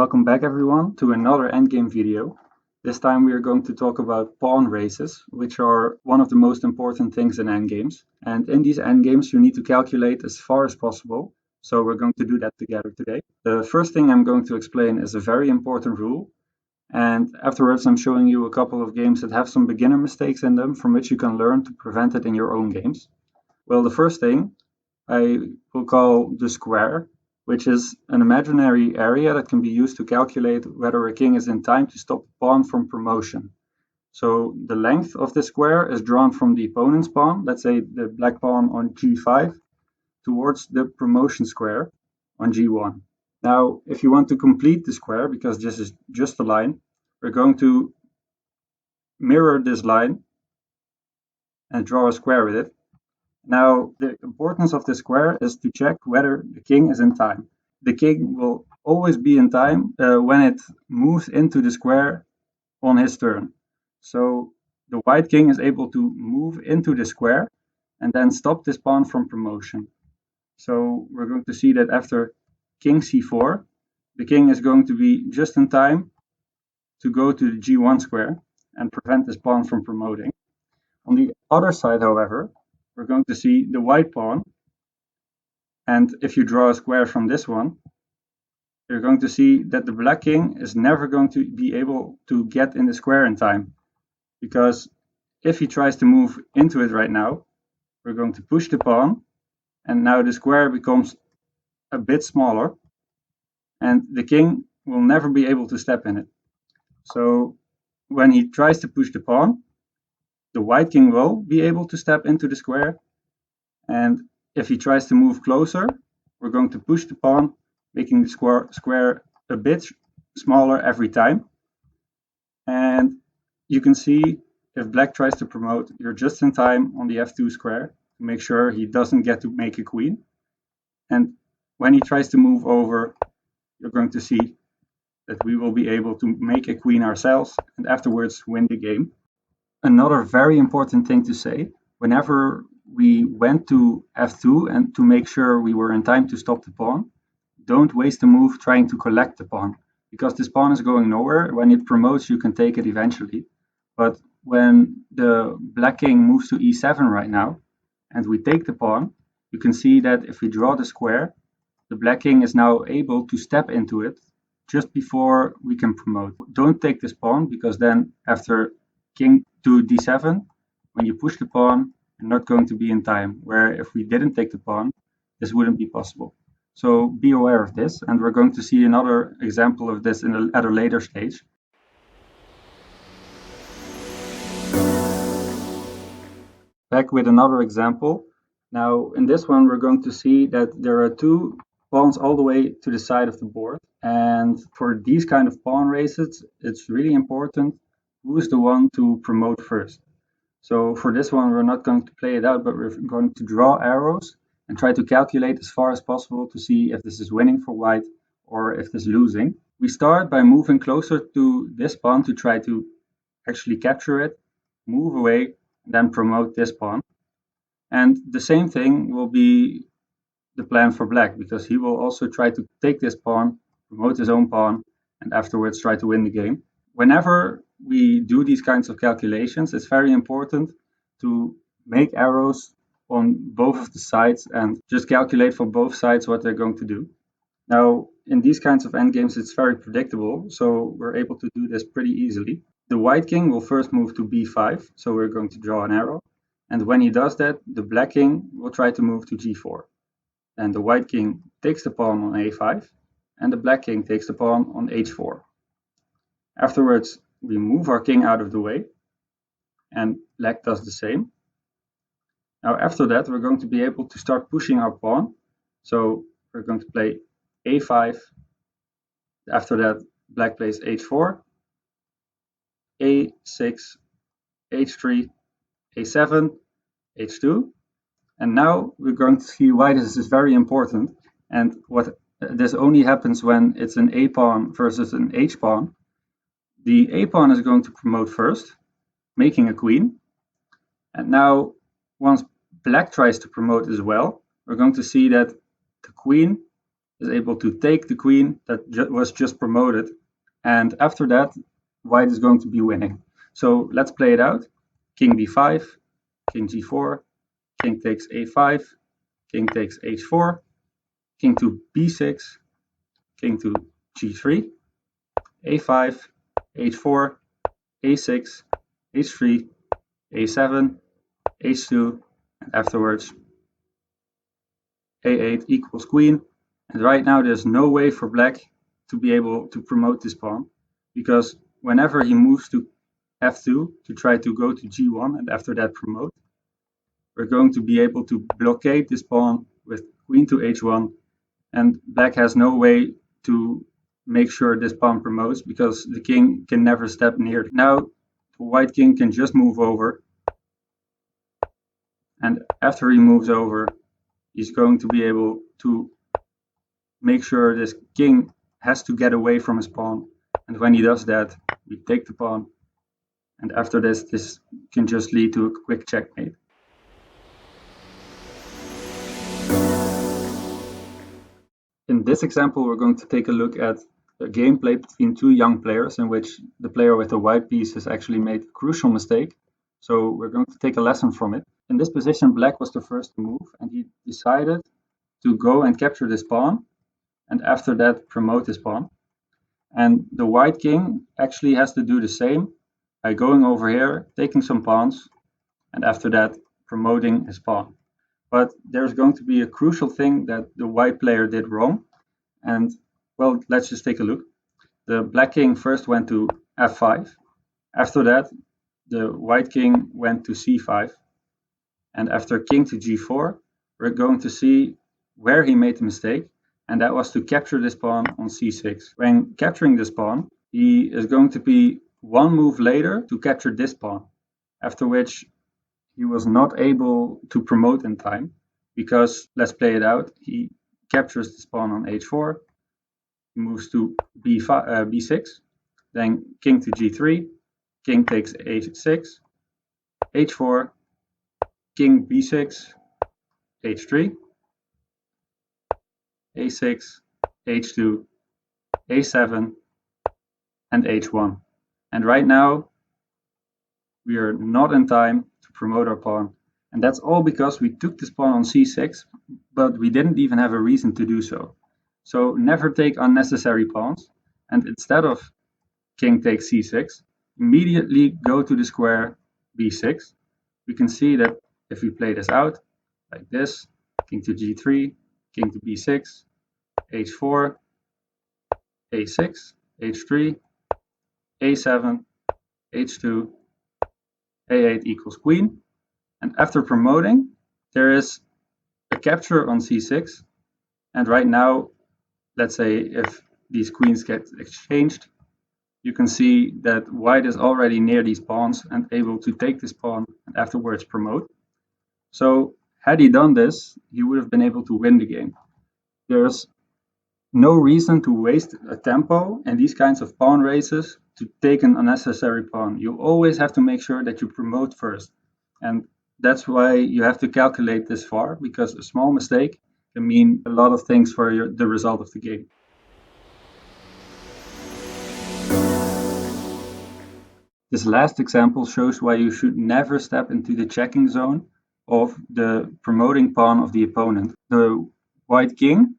Welcome back everyone to another Endgame video. This time we are going to talk about pawn races, which are one of the most important things in Endgames. And in these Endgames you need to calculate as far as possible. So we're going to do that together today. The first thing I'm going to explain is a very important rule. And afterwards I'm showing you a couple of games that have some beginner mistakes in them from which you can learn to prevent it in your own games. Well, the first thing I will call the square, which is an imaginary area that can be used to calculate whether a king is in time to stop a pawn from promotion. So the length of the square is drawn from the opponent's pawn, let's say the black pawn on g5, towards the promotion square on g1. Now, if you want to complete the square, because this is just a line, we're going to mirror this line and draw a square with it. Now, the importance of the square is to check whether the king is in time. The king will always be in time when it moves into the square on his turn. So the white king is able to move into the square and then stop this pawn from promotion. So we're going to see that after king c4, the king is going to be just in time to go to the g1 square and prevent this pawn from promoting. On the other side, however, we're going to see the white pawn, and if you draw a square from this one, you're going to see that the black king is never going to be able to get in the square in time, because if he tries to move into it right now, we're going to push the pawn, and now the square becomes a bit smaller, and the king will never be able to step in it. So when he tries to push the pawn, the white king will be able to step into the square, and if he tries to move closer, we're going to push the pawn, making the square a bit smaller every time. And you can see if black tries to promote, you're just in time on the f2 square to make sure he doesn't get to make a queen. And when he tries to move over, you're going to see that we will be able to make a queen ourselves and afterwards win the game. Another very important thing to say, whenever we went to f2 and to make sure we were in time to stop the pawn, don't waste a move trying to collect the pawn, because this pawn is going nowhere. When it promotes, you can take it eventually. But when the black king moves to e7 right now, and we take the pawn, you can see that if we draw the square, the black king is now able to step into it just before we can promote. Don't take this pawn, because then after king to d7, when you push the pawn, you're not going to be in time, where if we didn't take the pawn, this wouldn't be possible. So be aware of this, and we're going to see another example of this at a later stage. Back with another example. Now in this one we're going to see that there are two pawns all the way to the side of the board, and for these kind of pawn races it's really important who is the one to promote first. So for this one we're not going to play it out, but we're going to draw arrows and try to calculate as far as possible to see if this is winning for white or if this is losing. We start by moving closer to this pawn to try to actually capture it, move away, and then promote this pawn. And the same thing will be the plan for black, because he will also try to take this pawn, promote his own pawn, and afterwards try to win the game. Whenever we do these kinds of calculations, it's very important to make arrows on both of the sides and just calculate for both sides what they're going to do. Now, in these kinds of endgames, it's very predictable, so we're able to do this pretty easily. The white king will first move to b5, so we're going to draw an arrow. And when he does that, the black king will try to move to g4. And the white king takes the pawn on a5, and the black king takes the pawn on h4. Afterwards, we move our king out of the way, and black does the same. Now after that, we're going to be able to start pushing our pawn. So we're going to play a5. After that, black plays h4, a6, h3, a7, h2. And now we're going to see why this is very important, and what this only happens when it's an a pawn versus an h pawn. The a pawn is going to promote first, making a queen. And now once black tries to promote as well, we're going to see that the queen is able to take the queen that was just promoted, and after that, white is going to be winning. So let's play it out. King b5, king g4, king takes a5, king takes h4, king to b6, king to g3, a5, h4, a6, h3, a7, h2, and afterwards a8 equals queen. And right now there's no way for black to be able to promote this pawn, because whenever he moves to f2 to try to go to g1 and after that promote, we're going to be able to blockade this pawn with queen to h1, and black has no way to make sure this pawn promotes because the king can never step near. Now the white king can just move over, and after he moves over, he's going to be able to make sure this king has to get away from his pawn. And when he does that, we take the pawn, and after this can just lead to a quick checkmate. In this example, we're going to take a look at a game played between two young players in which the player with the white piece has actually made a crucial mistake. So we're going to take a lesson from it. In this position, black was the first to move, and he decided to go and capture this pawn, and after that promote this pawn. And the white king actually has to do the same by going over here, taking some pawns, and after that promoting his pawn. But there's going to be a crucial thing that the white player did wrong. And well, let's just take a look. The black king first went to f5. After that, the white king went to c5. And after king to g4, we're going to see where he made the mistake, and that was to capture this pawn on c6. When capturing this pawn, he is going to be one move later to capture this pawn, after which he was not able to promote in time, because, let's play it out, he captures this pawn on h4, he moves to b6, then king to g3, king takes h6, h4, king b6, h3, a6, h2, a7, and h1. And right now, we are not in time to promote our pawn. And that's all because we took this pawn on c6, but we didn't even have a reason to do so. So never take unnecessary pawns, and instead of king takes c6, immediately go to the square b6. We can see that if we play this out, like this, king to g3, king to b6, h4, a6, h3, a7, h2, a8 equals queen. And after promoting, there is a capture on c6. And right now, let's say if these queens get exchanged, you can see that white is already near these pawns and able to take this pawn and afterwards promote. So had he done this, he would have been able to win the game. There's no reason to waste a tempo in these kinds of pawn races to take an unnecessary pawn. You always have to make sure that you promote first. And that's why you have to calculate this far, because a small mistake can mean a lot of things for the result of the game. This last example shows why you should never step into the checking zone of the promoting pawn of the opponent. The white king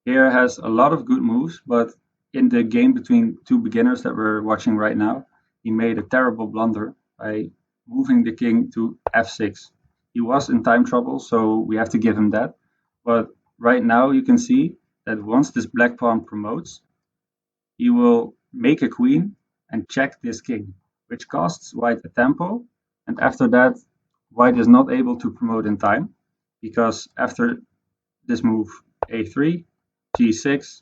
here has a lot of good moves, but in the game between two beginners that we're watching right now, he made a terrible blunder by moving the king to f6. He was in time trouble, so we have to give him that. But right now you can see that once this black pawn promotes, he will make a queen and check this king, which costs white a tempo. And after that, white is not able to promote in time, because after this move, a3, g6,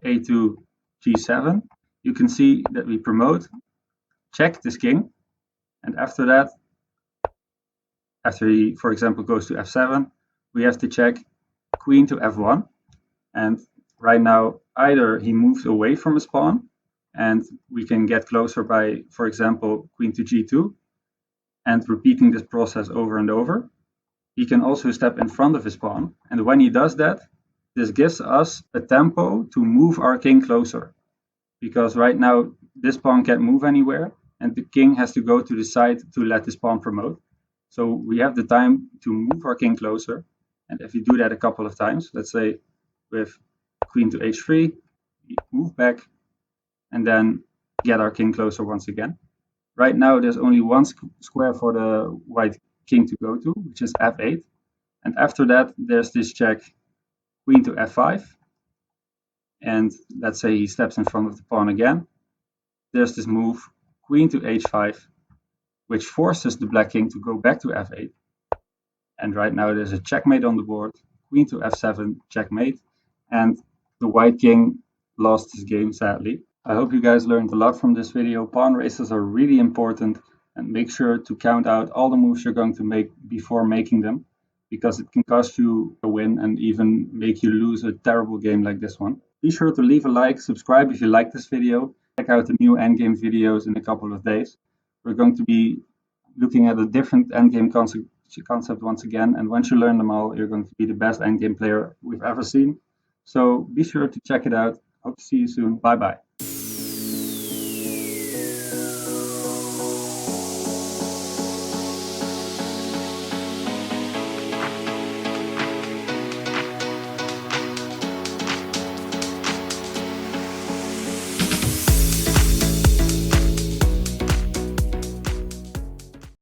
a2, g7, you can see that we promote, check this king, and after that, after he, for example, goes to f7, we have to check queen to f1. And right now, either he moves away from his pawn, and we can get closer by, for example, queen to g2, and repeating this process over and over. He can also step in front of his pawn, and when he does that, This gives us a tempo to move our king closer, because right now this pawn can't move anywhere and the king has to go to the side to let this pawn promote. So we have the time to move our king closer. And if you do that a couple of times, let's say with queen to h3, move back, and then get our king closer once again. Right now there's only one square for the white king to go to, which is f8. And after that there's this check, queen to f5. And let's say he steps in front of the pawn again. There's this move, queen to h5, which forces the black king to go back to f8. And right now there's a checkmate on the board, queen to f7, checkmate. And the white king lost his game, sadly. I hope you guys learned a lot from this video. Pawn races are really important, and make sure to count out all the moves you're going to make before making them, because it can cost you a win and even make you lose a terrible game like this one. Be sure to leave a like, subscribe if you like this video. Check out the new endgame videos in a couple of days. We're going to be looking at a different endgame concept once again, and once you learn them all, you're going to be the best endgame player we've ever seen. So be sure to check it out. Hope to see you soon. Bye bye.